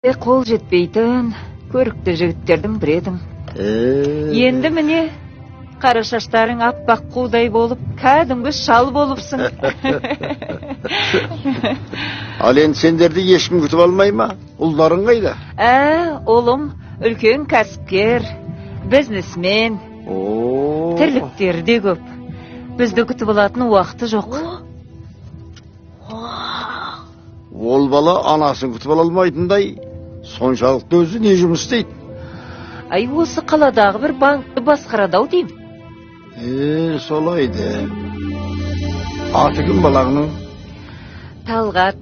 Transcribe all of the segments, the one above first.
Қол жетпейтін көрікті жігіттердің бірі едің. Енді міне қара шаштарың аппақ қудай болып, кәдімгі шал болыпсың. Ал енді сендерді ешкім күтіп алмай ма? Ұлдарың қайда? Ұлым үлкен кәсіпкер, бизнесмен. Тірліктері де көп. Бізді күтіп алатын уақыты жоқ. Ол бала анасын күтіп ала алмайтындай, соншалықты өзі не жұмыс істейді? Осы қаладағы бір банкты басқарады-ау деймін. Солайды. Аты кім балаңның? Талғат.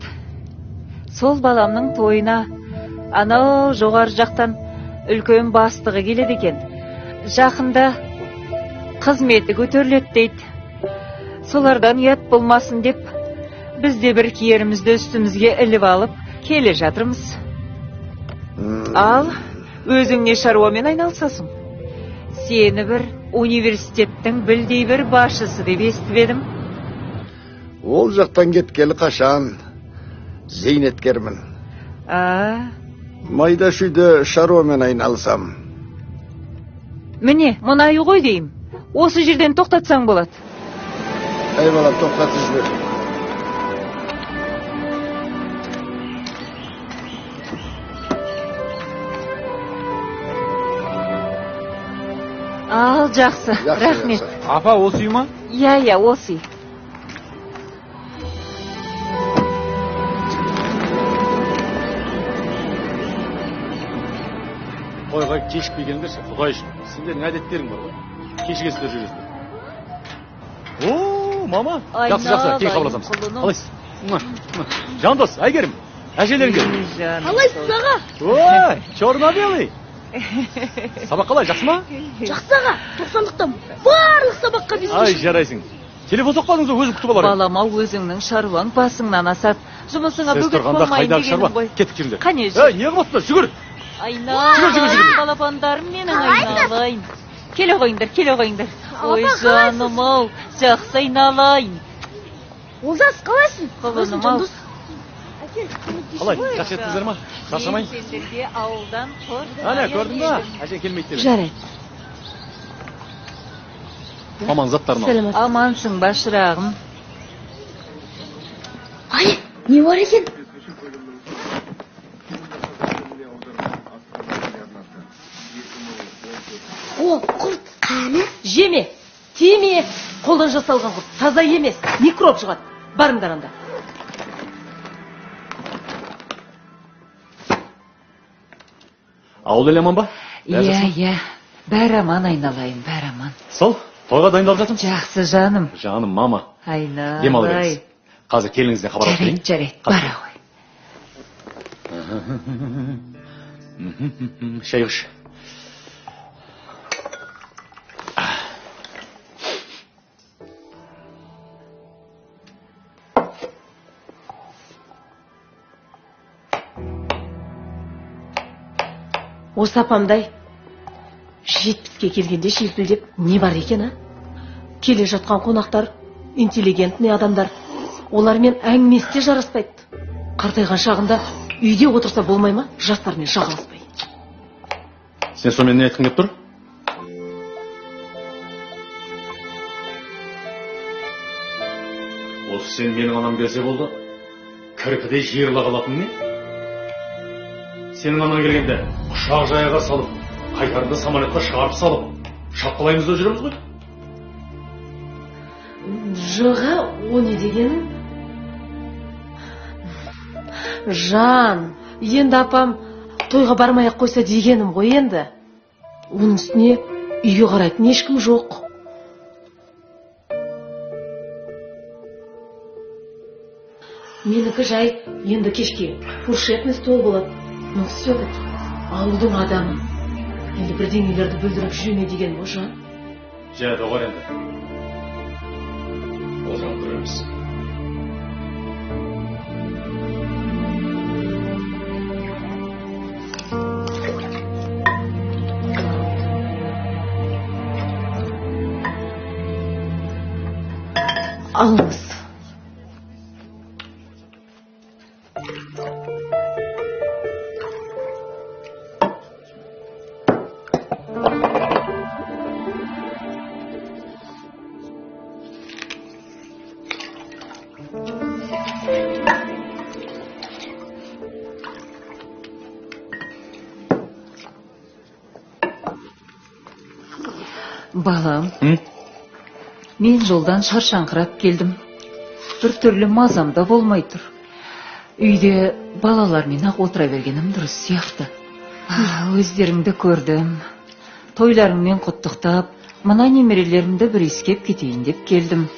Сол баламның тойына анау жоғары жақтан үлкен бастығы келеді екен. Жақында қызметі көтеріледі дейді. Солардан ұят болмасын деп, бізде бір киерімізді үстімізге іліп алып келе жатырмыз. Ал өзің не шаруамен айналысасың? Сені бір университеттің білдей бір басшысы деп естіп едім. Ол жақтан кеткелі қашан? Зейнеткермін. Майда шүйде шаруамен айналысам. Міне, мұнай ғой дейім. Осы жерден тоқтатсаң болады. Балам, тоқтатып жібер. Ал, жақсы, рахмет. Апа, осы үй ма? Иә, осы үй. Қойға кешікпегендерші, Құдай үшін. Сендердің әдеттерің бар ғой. Кешігесіздер жүресіздер. Мама, жақсы, кейін қабылдасамыз. Қалайсыз? Жандос, Әйгерім, әжелерің келді. Қалайсыз аға? Ой, черно-белый. Сабақ қалай, жақсы ма? Жақсы аға, 90-лықтан барлық сабаққа бес. Ай, жарайсың. Телефон соқпадыңыз ғой, өзі күтіп алар. Балама өзіңнің шаруаң басыңнан асады. Жұмысыңа бөгет болмайын дегенім ғой. Кеттік жүріңдер. Қанеже. Не қыласыңдар, жүгір. Айналайын, балапандарым менің айналайын. Келе қойыңдар. Ой, жаным-ау, жақсы айналайын. Олжас, қалайсың? Құлыным-ау. Қалай, жақсы еттіңіздер ма? Шаршамайын. Сендерге ауылдан Әне, көрдің ба? Әжең келмейді деп. Жарайды. Маманың заттарын ал. Амансың ба, шырағым? Ай, не бар екен? О, құрт. Қане? Жеме, тиме, қолдан жасалған құрт. Таза емес, микроб шығады. Барыңдар анда. Ауыл еле аман ба? Иә, бәрі аман айналайын, бәрі аман. Сол, тойға дайындалып жатырмыз. Жақсы, жаным. Жаным, мама. Айналайын. Дем алып едіңіз. Қазір келіңізден хабар алып келейін. Жарайды, бара ғой. Шай құш. Осы апамдай 70-ке келгенде шелпілдеп не бар екен, а? Келе жатқан қонақтар интеллигентный адамдар. Олармен әңгімесі де жараспайды. Қартайған шағында үйде отырса болмай ма? Жастармен жағаласпай. Сен сонымен не айтқың кеп тұр? Осы сен менің анам берсе болды, кірпідей жиырыла қалатын не? Сенің анаң келгенде құшақ жайға салып, қайтарында самолетқа шығарып салып, шапқылаймыз да жүреміз ғой? Жыға, о не дегенің? Жан, енді апам тойға бармай-ақ қойса дегенім ғой енді. Оның үстіне үйге қарайтын ешкім жоқ. Менікі жай енді кешке фуршетный стол болады. Ну все-таки ауылдың адамы. Енді бірдеңелерді бүлдіріп жүреме деген ғой, Жан. Жә, доғар енді. Отырып көреміз. Алыңыз. Балам, М? мен жолдан шаршаңқырап келдім. Бір түрлі мазамда болмай тұр. Үйде балалармен ақ отыра бергенім дұрыс сияқты. Өздеріңді көрдім. Тойларыңмен құттықтап, мына немерелерімді бір иіскеп кетейін деп келдім.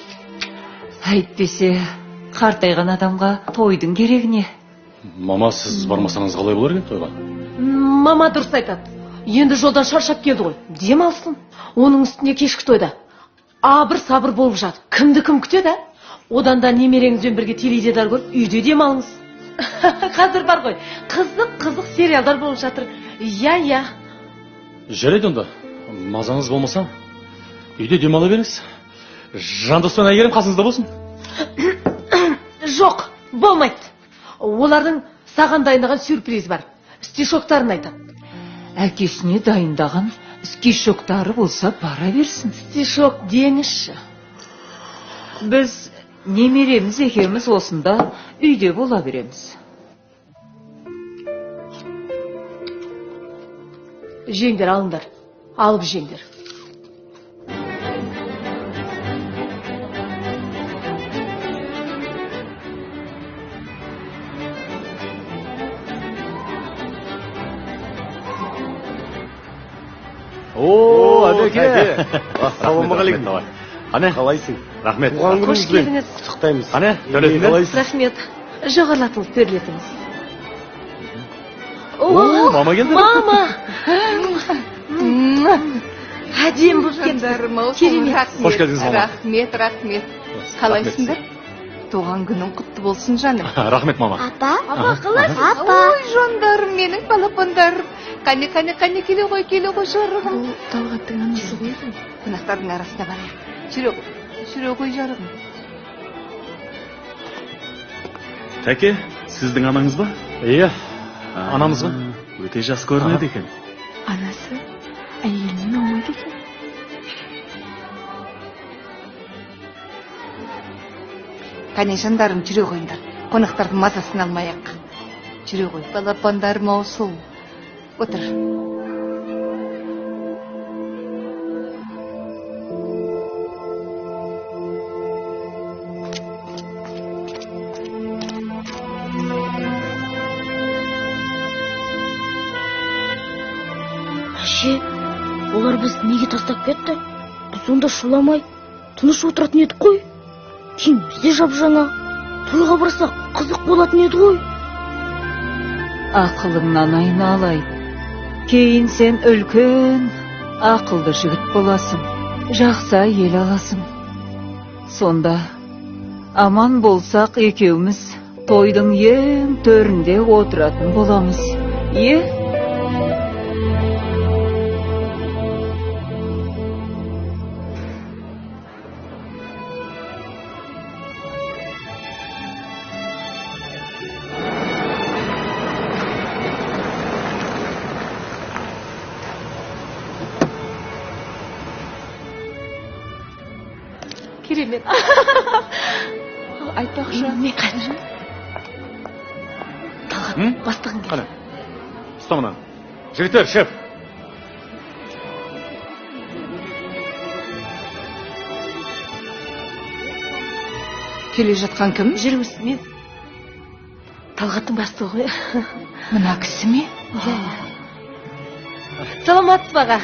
Әйтпесе, қартайған адамға тойдың керегі не? Мама, сіз бармасаңыз қалай болар екен тойға? Мама дұрыс айтады. Енді жолдан шаршап келді ғой. Дем алсын. Оның үстіне кешкі тойда. Абыр сабыр болып жатыр. Кімді кім күтеді? Одан да немереңізбен бірге теледидар көріп, үйде дем алыңыз. Қазір бар ғой. Қызық сериалдар болып жатыр. Иә. Жарайды онда. Мазаңыз болмаса, үйде демала беріңіз. Жандоспен әйгерім қасыңызда болсын. Жоқ, болмайды. Олардың саған дайындаған сюрприз бар. Стишоктарын айтады. Әкесіне дайындаған стишоктары болса бара берсін. Стишок деңізші. Біз немереміз екеуміз осында үйде бола береміз. Жеңдер алыңдар. Алып жеңдер. О, Әбеке. Ассалаумағалейкум. Ане, Қалайсың? рахмет. Туған Қош күніңізбен келдіңіз. құттықтаймыз. Ане, төлетіңдер. Қалайсың? Рахмет. Жоғарлатыңыз, төрлетіңіз. О, мама келді. Мама! Әдем болып Жандарым ау, Керемет. Қош келдіңіз, мама. Рахмет. Қалайсыңдар? Туған күнің құтты болсын, жаным. Рахмет, мама. Апа, ой, жандарым менің балапандарым. Қане, келе ғой, жарығым. Талғаттың анасы ғой. Қонақтардың арасына барайық. Жүре ғой, жарығым. Тәке, сіздің анаңыз ба? Иә, анамыз ба? Өте жас көрінеді екен. Анасы әйелінен оңайды екен. Қане, жандарым, жүре қойыңдар. Қонақтардың мазасын алмайық. Жүре ғой, балапандарым ау, сұлу. Отыр. Әше, олар біз неге тастап кетті? Біз онда шуламай, тыныш отыратын едік қой. Киіміміз де жап-жаңа. Тойға барсақ қызық болатын еді ғой. Ақылыңнан айналайын. Кейін сен үлкен, ақылды жігіт боласың. Жақсы әйел аласың. Сонда аман болсақ екеуміз тойдың ең төрінде отыратын боламыз. Керемет. Айтпақшы. Не қайда? Талғат, бастығың келді. Қане, ұста мұнан. Жігіттер, шеф. Келе жатқан кім? Жүріңіз, мен Талғаттың бастығы ғой. Мына кісі ме? Саламатсыз баға.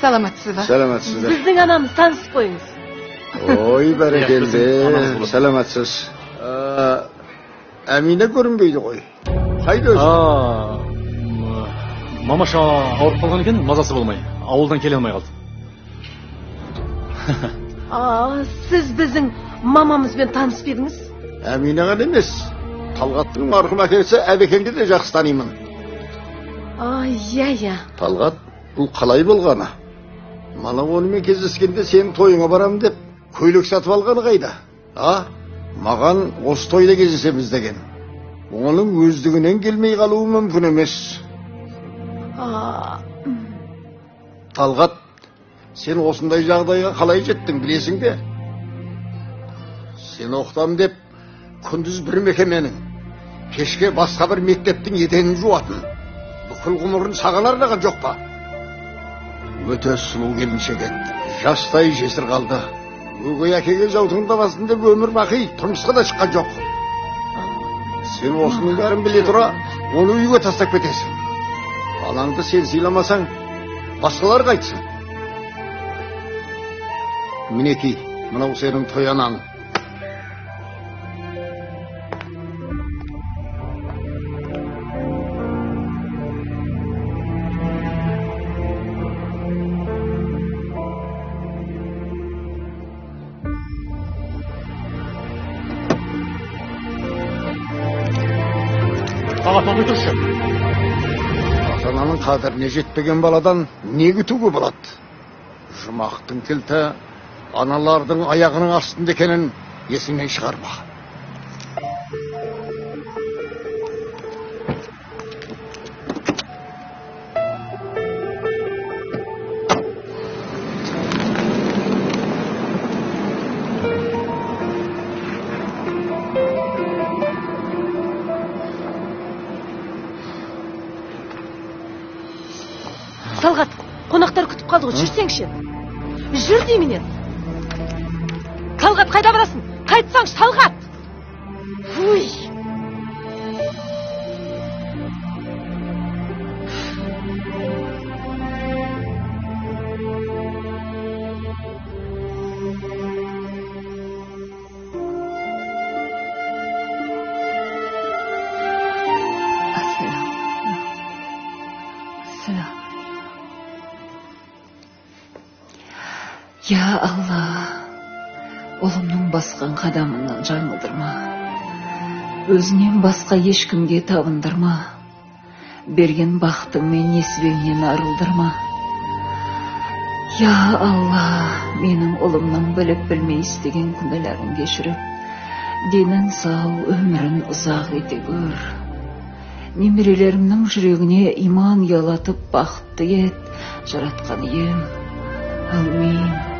Саламатсыз ба? Сәлеметсіз. Біздің анамыз, танысып қойыңыз. Ой, бәрекелді. Сәлеметсіз. Әмина көрінбейді ғой. Қайда өзі? Мамаша ауырып қалған екен, мазасы болмай. Ауылдан келе алмай қалды. Сіз біздің мамамызбен танысып едіңіз? Әмина ғана емес. Талғаттың марқұм әкесі Әбекеңді де жақсы танимын. Иә. Талғат, бұл қалай болғаны? Мана онымен кездескенде сенің тойыңа барам деп көйлек сатып алғаны қайда? Маған осы тойда кездесеміз деген. Оның өздігінен келмей қалуы мүмкін емес. Талғат, сен осындай жағдайға қалай жеттің білесің бе? Сен оқытам деп күндіз бір мекеменің, кешке басқа бір мектептің етегін жуатын. Бүкіл ғұмырын саған арнаған жоқ па? өте сұлу келіншек еді. Жастай жесір қалды. Өгей әкеге жаутыңдамасын деп өмір бақи тұрмысқа да шыққан жоқ. Сен осының бәрін біле тұра, оны үйге тастап кетесің. Балаңды сен сыйламасаң, басқалар қайтсын. Мінекей, мынау сенің той анаң. Аға, тоқтай тұршы. Ата-ананың қадіріне жетпеген баладан не күтуге болады? Жұмақтың кілті аналардың аяғының астында екенін есіңнен шығарма. Талғат, қонақтар күтіп қалды ғой, жүрсеңші. Жүр дейменен. Талғат, қайда барасың? Қайтсаңшы, Талғат! Уй! Я Алла, ұлымның басқан қадамынан жаңылдырма. Өзінен басқа ешкімге табындырма. Берген бақтың мен несібеңнен арылдырма. Я Алла, менің ұлымның біліп білмей істеген күнәләрін кешіріп, денін сау, өмірін ұзақ ете көр. Немерелерімнің жүрегіне иман ұялатып бақытты ет, жаратқан ием. Әумин.